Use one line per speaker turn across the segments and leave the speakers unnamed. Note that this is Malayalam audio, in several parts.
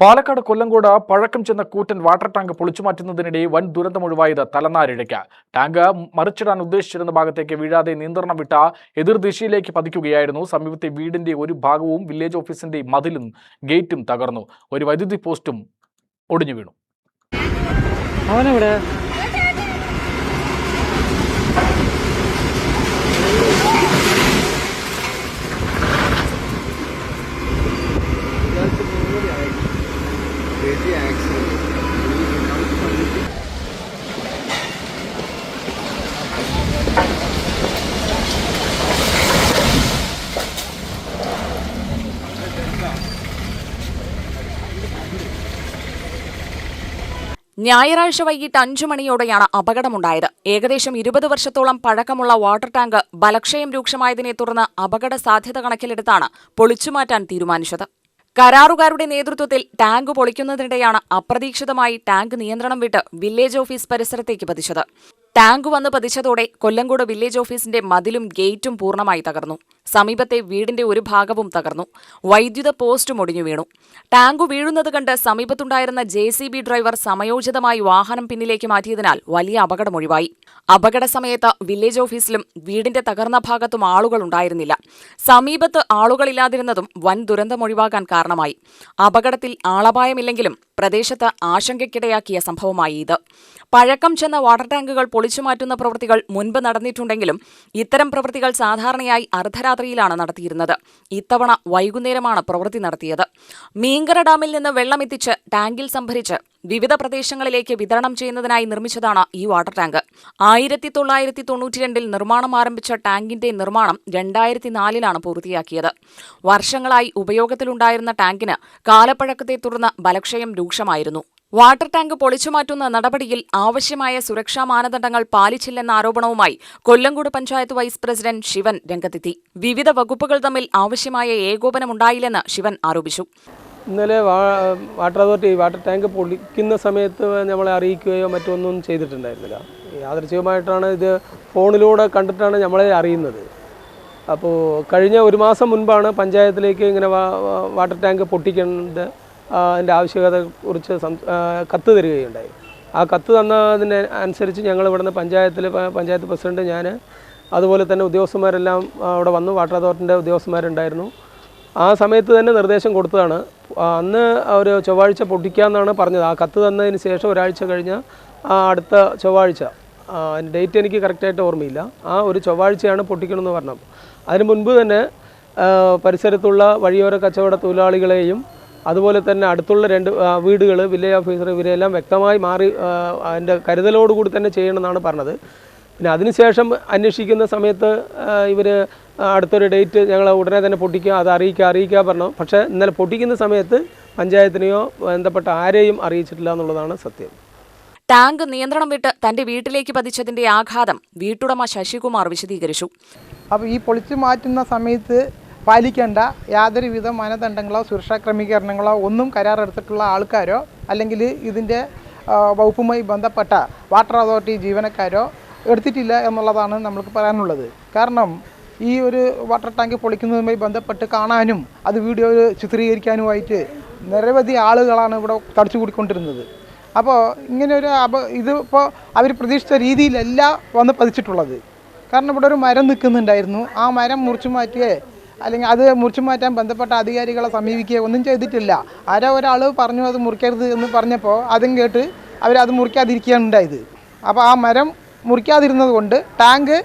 പാലക്കാട് കൊല്ലങ്കോട് പഴക്കം ചെന്ന കൂറ്റൻ വാട്ടർ ടാങ്ക് പൊളിച്ചുമാറ്റുന്നതിനിടെ വൻ ദുരന്തമൊഴിവായത് തലനാരിഴയ്ക്ക്. ടാങ്ക് മറിച്ചിടാൻ ഉദ്ദേശിച്ചിരുന്ന ഭാഗത്തേക്ക് വീഴാതെ നിയന്ത്രണം വിട്ട എതിർദിശയിലേക്ക് പതിക്കുകയായിരുന്നു. സമീപത്തെ വീടിന്റെ ഒരു ഭാഗവും വില്ലേജ് ഓഫീസിന്റെ മതിലും ഗേറ്റും തകർന്നു. ഒരു വൈദ്യുതി പോസ്റ്റും ഒടിഞ്ഞു വീണു.
ഞായറാഴ്ച വൈകിട്ട് 5 മണിയോടെയാണ് അപകടമുണ്ടായത്. ഏകദേശം 20 വർഷത്തോളം പഴക്കമുള്ള വാട്ടർ ടാങ്ക് ബലക്ഷയം രൂക്ഷമായതിനെ തുടർന്ന് അപകട സാധ്യത കണക്കിലെടുത്താണ് പൊളിച്ചുമാറ്റാൻ തീരുമാനിച്ചത്. കരാറുകാരുടെ നേതൃത്വത്തിൽ ടാങ്ക് പൊളിക്കുന്നതിനിടെയാണ് അപ്രതീക്ഷിതമായി ടാങ്ക് നിയന്ത്രണം വിട്ട് വില്ലേജ് ഓഫീസ് പരിസരത്തേക്ക് പതിച്ചത്. ടാങ്ക് വന്ന് പതിച്ചതോടെ കൊല്ലങ്കോട് വില്ലേജ് ഓഫീസിന്റെ മതിലും ഗേറ്റും പൂർണ്ണമായി തകർന്നു. സമീപത്തെ വീടിന്റെ ഒരു ഭാഗവും തകർന്നു. വൈദ്യുത പോസ്റ്റും ഒടിഞ്ഞു വീണു. ടാങ്ക് വീഴുന്നത് കണ്ട് സമീപത്തുണ്ടായിരുന്ന JCB ഡ്രൈവർ സമയോചിതമായി വാഹനം പിന്നിലേക്ക് മാറ്റിയതിനാൽ വലിയ അപകടമൊഴിവായി. അപകട സമയത്ത് വില്ലേജ് ഓഫീസിലും വീടിന്റെ തകർന്ന ഭാഗത്തും ആളുകൾ ഉണ്ടായിരുന്നില്ല. സമീപത്ത് ആളുകളില്ലാതിരുന്നതും വൻ ദുരന്തമൊഴിവാക്കാൻ കാരണമായി. അപകടത്തിൽ ആളപായമില്ലെങ്കിലും പ്രദേശത്ത് ആശങ്കയ്ക്കിടയാക്കിയ സംഭവമായി ഇത്. പഴക്കം ചെന്ന വാട്ടർ ടാങ്കുകൾ പൊളിച്ചുമാറ്റുന്ന പ്രവൃത്തികൾ മുൻപ് നടന്നിട്ടുണ്ടെങ്കിലും ഇത്തരം പ്രവൃത്തികൾ സാധാരണയായി അർദ്ധരാത്രിയിലാണ് നടത്തിയിരുന്നത്. ഇത്തവണ വൈകുന്നേരമാണ് പ്രവൃത്തി നടത്തിയത്. മീങ്കര ഡാമിൽ നിന്ന് വെള്ളമെത്തിച്ച് ടാങ്കിൽ സംഭരിച്ച് വിവിധ പ്രദേശങ്ങളിലേക്ക് വിതരണം ചെയ്യുന്നതിനായി നിർമ്മിച്ചതാണ് ഈ വാട്ടർ ടാങ്ക്. 1992 നിർമ്മാണം ആരംഭിച്ച ടാങ്കിന്റെ നിർമ്മാണം 2004 പൂർത്തിയാക്കിയത്. വർഷങ്ങളായി ഉപയോഗത്തിലുണ്ടായിരുന്ന ടാങ്കിന് കാലപ്പഴക്കത്തെ തുടർന്ന് ബലക്ഷയം രൂക്ഷമായിരുന്നു. വാട്ടർ ടാങ്ക് പൊളിച്ചുമാറ്റുന്ന നടപടിയിൽ ആവശ്യമായ സുരക്ഷാ മാനദണ്ഡങ്ങൾ പാലിച്ചില്ലെന്ന ആരോപണവുമായി കൊല്ലങ്കോട് പഞ്ചായത്ത് വൈസ് പ്രസിഡന്റ് ശിവൻ രംഗത്തെത്തി. വിവിധ വകുപ്പുകൾ തമ്മിൽ ആവശ്യമായ ഏകോപനമുണ്ടായില്ലെന്ന് ശിവൻ ആരോപിച്ചു.
ഇന്നലെ വാട്ടർ അതോറിറ്റി വാട്ടർ ടാങ്ക് പൊളിക്കുന്ന സമയത്ത് നമ്മളെ അറിയിക്കുകയോ മറ്റൊന്നും ചെയ്തിട്ടുണ്ടായിരുന്നില്ല. യാദൃച്ഛികമായിട്ടാണ് ഇത് ഫോണിലൂടെ കണ്ടിട്ടാണ് നമ്മളെ അറിയുന്നത്. അപ്പോൾ കഴിഞ്ഞ ഒരു മാസം മുൻപാണ് പഞ്ചായത്തിലേക്ക് ഇങ്ങനെ വാട്ടർ ടാങ്ക് പൊട്ടിക്കേണ്ട അതിൻ്റെ ആവശ്യകതയെക്കുറിച്ച് കത്ത് തരികയുണ്ടായി. ആ കത്ത് തന്നതിന് അനുസരിച്ച് ഞങ്ങൾ ഇവിടുന്ന് പഞ്ചായത്ത് പ്രസിഡന്റ്, ഞാൻ, അതുപോലെ തന്നെ ഉദ്യോഗസ്ഥന്മാരെല്ലാം അവിടെ വന്നു. വാട്ടർ അതോറിറ്റിൻ്റെ ഉദ്യോഗസ്ഥന്മാരുണ്ടായിരുന്നു. ആ സമയത്ത് തന്നെ നിർദ്ദേശം കൊടുത്തതാണ്. അന്ന് ഒരു ചൊവ്വാഴ്ച പൊട്ടിക്കാമെന്നാണ് പറഞ്ഞത്. ആ കത്ത് തന്നതിന് ശേഷം ഒരാഴ്ച കഴിഞ്ഞ് അടുത്ത ചൊവ്വാഴ്ച, ഡേറ്റ് എനിക്ക് കറക്റ്റായിട്ട് ഓർമ്മയില്ല, ആ ഒരു ചൊവ്വാഴ്ചയാണ് പൊട്ടിക്കണമെന്ന് പറഞ്ഞത്. അതിന് മുൻപ് തന്നെ പരിസരത്തുള്ള വഴിയോര കച്ചവട തൊഴിലാളികളെയും അതുപോലെ തന്നെ അടുത്തുള്ള 2 വീടുകൾ, വില്ലേജ് ഓഫീസർ, ഇവരെല്ലാം വ്യക്തമായി മാറി അതിൻ്റെ കരുതലോടുകൂടി തന്നെ ചെയ്യണമെന്നാണ് പറഞ്ഞത്. പിന്നെ അതിനുശേഷം അന്വേഷിക്കുന്ന സമയത്ത് ഇവർ അടുത്തൊരു ഡേറ്റ് ഞങ്ങൾ ഉടനെ തന്നെ പൊട്ടിക്കുക, അത് അറിയിക്കുക പറഞ്ഞു. പക്ഷേ ഇന്നലെ പൊട്ടിക്കുന്ന സമയത്ത് പഞ്ചായത്തിനെയോ ബന്ധപ്പെട്ട ആരെയും അറിയിച്ചിട്ടില്ല എന്നുള്ളതാണ് സത്യം.
ടാങ്ക് നിയന്ത്രണം വിട്ട് തന്റെ വീട്ടിലേക്ക് പതിച്ചതിന്റെ ആഘാതം വീട്ടുടമ ശശികുമാർ വിശദീകരിച്ചു.
അപ്പോൾ ഈ പൊളിച്ചു മാറ്റുന്ന സമയത്ത് പാലിക്കേണ്ട യാതൊരുവിധ മാനദണ്ഡങ്ങളോ സുരക്ഷാ ക്രമീകരണങ്ങളോ ഒന്നും കരാറെടുത്തിട്ടുള്ള ആൾക്കാരോ അല്ലെങ്കിൽ ഇതിൻ്റെ വകുപ്പുമായി ബന്ധപ്പെട്ട വാട്ടർ അതോറിറ്റി ജീവനക്കാരോ എടുത്തിട്ടില്ല എന്നുള്ളതാണ് നമുക്ക് പറയാനുള്ളത്. കാരണം ഈ ഒരു വാട്ടർ ടാങ്ക് പൊളിക്കുന്നതുമായി ബന്ധപ്പെട്ട് കാണാനും അത് വീഡിയോ ചിത്രീകരിക്കാനുമായിട്ട് നിരവധി ആളുകളാണ് ഇവിടെ തടിച്ചുകൂടിക്കൊണ്ടിരുന്നത്. അപ്പോൾ ഇങ്ങനെ ഒരു ഇതിപ്പോൾ അവർ പ്രതീക്ഷിച്ച രീതിയിലല്ല വന്ന് പതിച്ചിട്ടുള്ളത്. കാരണം ഇവിടെ ഒരു മരം നിൽക്കുന്നുണ്ടായിരുന്നു. ആ മരം മുറിച്ചു മാറ്റിയേ അല്ലെങ്കിൽ അത് മുറിച്ചു മാറ്റാൻ ബന്ധപ്പെട്ട അധികാരികളെ സമീപിക്കുകയോ ഒന്നും ചെയ്തിട്ടില്ല. ഒരാൾ പറഞ്ഞു അത് മുറിക്കരുത് എന്ന് പറഞ്ഞപ്പോൾ അതും കേട്ട് അവരത് മുറിക്കാതിരിക്കുകയാണ് ഉണ്ടായത്. അപ്പോൾ ആ മരം മുറിക്കാതിരുന്നത് കൊണ്ട് ടാങ്ക്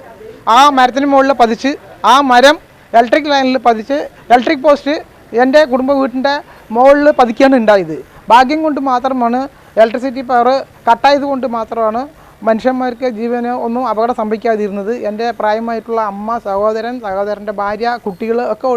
ആ മരത്തിന് മുകളിൽ പതിച്ച് ആ മരം ഇലക്ട്രിക് ലൈനിൽ പതിച്ച് ഇലക്ട്രിക് പോസ്റ്റ് എൻ്റെ കുടുംബ വീട്ടിൻ്റെ മുകളിൽ പതിക്കുകയാണ് ഉണ്ടായത്. ഭാഗ്യം കൊണ്ട് മാത്രമാണ് ഇലക്ട്രിസിറ്റി പവർ കട്ടായത് കൊണ്ട് മാത്രമാണ് മനുഷ്യന്മാർക്ക് ജീവന് ഒന്നും അപകടം സംഭവിക്കാതിരുന്നത്. എൻ്റെ പ്രായമായിട്ടുള്ള അമ്മ, സഹോദരൻ്റെ ഭാര്യ, കുട്ടികൾ ഒക്കെ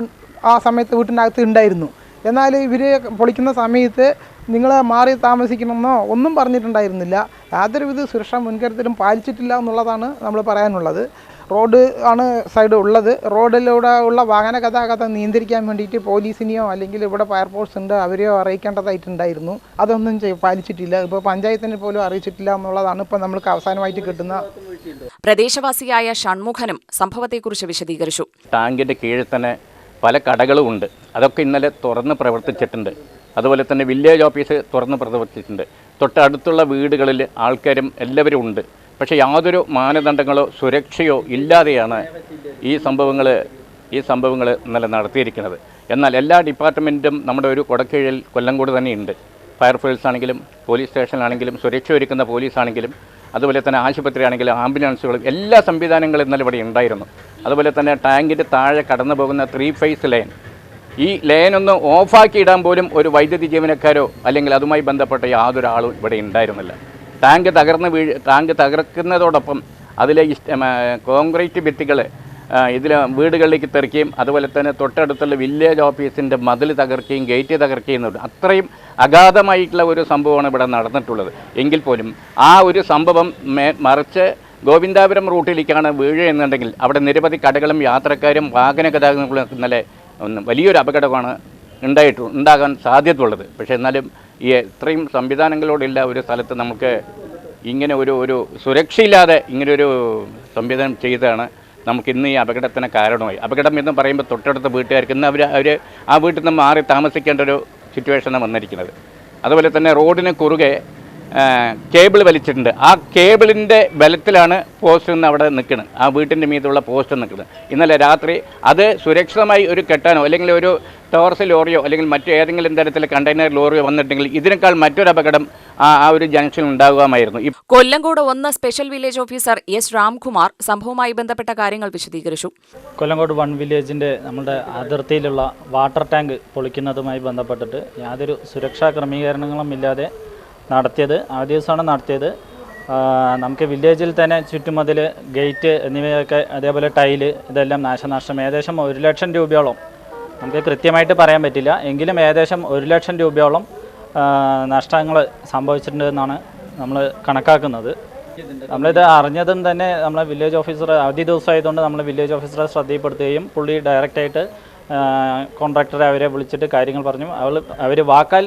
ആ സമയത്ത് വീട്ടിനകത്ത് ഉണ്ടായിരുന്നു. എന്നാൽ ഇവർ പൊളിക്കുന്ന സമയത്ത് നിങ്ങൾ മാറി താമസിക്കണമെന്നോ ഒന്നും പറഞ്ഞിട്ടുണ്ടായിരുന്നില്ല. യാതൊരുവിധ സുരക്ഷാ മുൻകരുതലും പാലിച്ചിട്ടില്ല എന്നുള്ളതാണ് നമ്മൾ പറയാനുള്ളത്. റോഡ് ആണ് സൈഡ് ഉള്ളത്. റോഡിലൂടെ ഉള്ള വാഹന ഗതാഗതം നിയന്ത്രിക്കാൻ വേണ്ടിയിട്ട് പോലീസിനെയോ അല്ലെങ്കിൽ ഇവിടെ ഫയർഫോഴ്സ് ഉണ്ട് അവരെയോ അറിയിക്കേണ്ടതായിട്ടുണ്ടായിരുന്നു. അതൊന്നും പാലിച്ചിട്ടില്ല. ഇപ്പോൾ പഞ്ചായത്തിനെ പോലും അറിയിച്ചിട്ടില്ല എന്നുള്ളതാണ് ഇപ്പോൾ നമ്മൾക്ക് അവസാനമായിട്ട് കിട്ടുന്ന.
പ്രദേശവാസിയായ ഷൺമുഖനും സംഭവത്തെക്കുറിച്ച് വിശദീകരിച്ചു.
ടാങ്കിൻ്റെ കീഴിൽ തന്നെ പല കടകളും ഉണ്ട്. അതൊക്കെ ഇന്നലെ തുറന്ന് പ്രവർത്തിച്ചിട്ടുണ്ട്. അതുപോലെ തന്നെ വില്ലേജ് ഓഫീസ് തുറന്ന് പ്രവർത്തിച്ചിട്ടുണ്ട്. തൊട്ടടുത്തുള്ള വീടുകളിൽ ആൾക്കാരും എല്ലാവരും ഉണ്ട്. പക്ഷേ യാതൊരു മാനദണ്ഡങ്ങളോ സുരക്ഷയോ ഇല്ലാതെയാണ് ഈ സംഭവങ്ങൾ ഇന്നലെ നടത്തിയിരിക്കുന്നത്. എന്നാൽ എല്ലാ ഡിപ്പാർട്ട്മെൻറ്റും നമ്മുടെ ഒരു കൊടക്കീഴിൽ കൊല്ലങ്കോട് തന്നെയുണ്ട്. ഫയർഫോഴ്സ് ആണെങ്കിലും പോലീസ് സ്റ്റേഷനാണെങ്കിലും സുരക്ഷ ഒരുക്കുന്ന പോലീസാണെങ്കിലും അതുപോലെ തന്നെ ആശുപത്രി ആണെങ്കിലും ആംബുലൻസുകളും എല്ലാ സംവിധാനങ്ങളും ഇന്നലെ ഇവിടെ ഉണ്ടായിരുന്നു. അതുപോലെ തന്നെ ടാങ്കിൻ്റെ താഴെ കടന്നു പോകുന്ന 3 ഫേസ് ലൈൻ, ഈ ലൈനൊന്ന് ഓഫാക്കി ഇടാൻ പോലും ഒരു വൈദ്യുതി ജീവനക്കാരോ അല്ലെങ്കിൽ അതുമായി ബന്ധപ്പെട്ട യാതൊരാളും ഇവിടെ ഉണ്ടായിരുന്നില്ല. ടാങ്ക് തകർക്കുന്നതോടൊപ്പം അതിലെ കോൺക്രീറ്റ് ഭിത്തികൾ ഇതിൽ വീടുകളിലേക്ക് തെറിക്കുകയും അതുപോലെ തന്നെ തൊട്ടടുത്തുള്ള വില്ലേജ് ഓഫീസിൻ്റെ മതിൽ തകർക്കുകയും ഗേറ്റ് തകർക്കുകയും അത്രയും അഗാധമായിട്ടുള്ള ഒരു സംഭവമാണ് ഇവിടെ നടന്നിട്ടുള്ളത്. എങ്കിൽ പോലും ആ ഒരു സംഭവം മറിച്ച് ഗോവിന്ദാപുരം റൂട്ടിലേക്കാണ് വീഴുക എന്നുണ്ടെങ്കിൽ അവിടെ നിരവധി കടകളും യാത്രക്കാരും വാഹന ഗതാഗതങ്ങളും ഇന്നലെ വലിയൊരു അപകടമാണ് ഉണ്ടാകാൻ സാധ്യതയുള്ളത്. പക്ഷേ എന്നാലും ഈ ഇത്രയും സംവിധാനങ്ങളോടില്ല ഒരു സ്ഥലത്ത് നമുക്ക് ഇങ്ങനെ ഒരു സുരക്ഷയില്ലാതെ ഇങ്ങനെയൊരു സംവിധാനം ചെയ്തതാണ് നമുക്കിന്ന് ഈ അപകടത്തിന് കാരണമായി. അപകടം എന്ന് പറയുമ്പോൾ തൊട്ടടുത്ത വീട്ടുകാർക്ക് ഇന്ന് അവർ ആ വീട്ടിൽ നിന്ന് മാറി താമസിക്കേണ്ട ഒരു സിറ്റുവേഷനാണ് വന്നിരിക്കുന്നത്. അതുപോലെ തന്നെ റോഡിന് കുറുകെ കേബിൾ വലിച്ചിട്ടുണ്ട്. ആ കേബിളിൻ്റെ ബലത്തിലാണ് പോസ്റ്റ് നിന്ന് അവിടെ നിൽക്കുന്നത്, ആ വീട്ടിൻ്റെ മീതുള്ള പോസ്റ്റ് നിൽക്കുന്നത്. ഇന്നലെ രാത്രി അത് സുരക്ഷിതമായി ഒരു കെട്ടാനോ അല്ലെങ്കിൽ ഒരു ടോർസ് ലോറിയോ അല്ലെങ്കിൽ മറ്റു ഏതെങ്കിലും തരത്തിലെ കണ്ടെയ്നർ ലോറിയോ വന്നിട്ടുണ്ടെങ്കിൽ ഇതിനേക്കാൾ മറ്റൊരു അപകടം ആ ഒരു ജംഗ്ഷനിൽ ഉണ്ടാകുമായിരുന്നു.
Kollengode 1 special village officer S Ramkumar സംഭവവുമായി ബന്ധപ്പെട്ട കാര്യങ്ങൾ വിശദീകരിച്ചു.
കൊല്ലങ്കോട് 1 വില്ലേജിൻ്റെ നമ്മുടെ അതിർത്തിയിലുള്ള വാട്ടർ ടാങ്ക് പൊളിക്കുന്നതുമായി ബന്ധപ്പെട്ടിട്ട് യാതൊരു സുരക്ഷാ ക്രമീകരണങ്ങളും ഇല്ലാതെ നടത്തിയത് ആ ദിവസമാണ് നടത്തിയത്. നമുക്ക് വില്ലേജിൽ തന്നെ ചുറ്റുമതിൽ, ഗേറ്റ് എന്നിവയൊക്കെ അതേപോലെ ടൈല് ഇതെല്ലാം നാശനഷ്ടം ഏകദേശം 1 ലക്ഷം രൂപയോളം, നമുക്ക് കൃത്യമായിട്ട് പറയാൻ പറ്റില്ല എങ്കിലും ഏകദേശം 1 ലക്ഷം രൂപയോളം നഷ്ടങ്ങൾ സംഭവിച്ചിട്ടുണ്ട് എന്നാണ് നമ്മൾ കണക്കാക്കുന്നത്. നമ്മളിത് അറിഞ്ഞതും തന്നെ നമ്മളെ വില്ലേജ് ഓഫീസർ അവധി ദിവസമായതുകൊണ്ട് നമ്മൾ വില്ലേജ് ഓഫീസറെ ശ്രദ്ധയിൽപ്പെടുത്തുകയും പുള്ളി ഡയറക്റ്റായിട്ട് കോൺട്രാക്ടറെ അവരെ വിളിച്ചിട്ട് കാര്യങ്ങൾ പറഞ്ഞു. അവർ വാക്കാൽ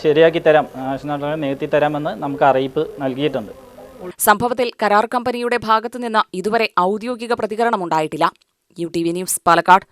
ശരിയാക്കി തരാം, നികത്തി തരാമെന്ന് നമുക്ക് അറിയിപ്പ് നൽകിയിട്ടുണ്ട്.
സംഭവത്തിൽ കരാർ കമ്പനിയുടെ ഭാഗത്തുനിന്ന് ഇതുവരെ ഔദ്യോഗിക പ്രതികരണമുണ്ടായിട്ടില്ല. UTV news, Palakkad.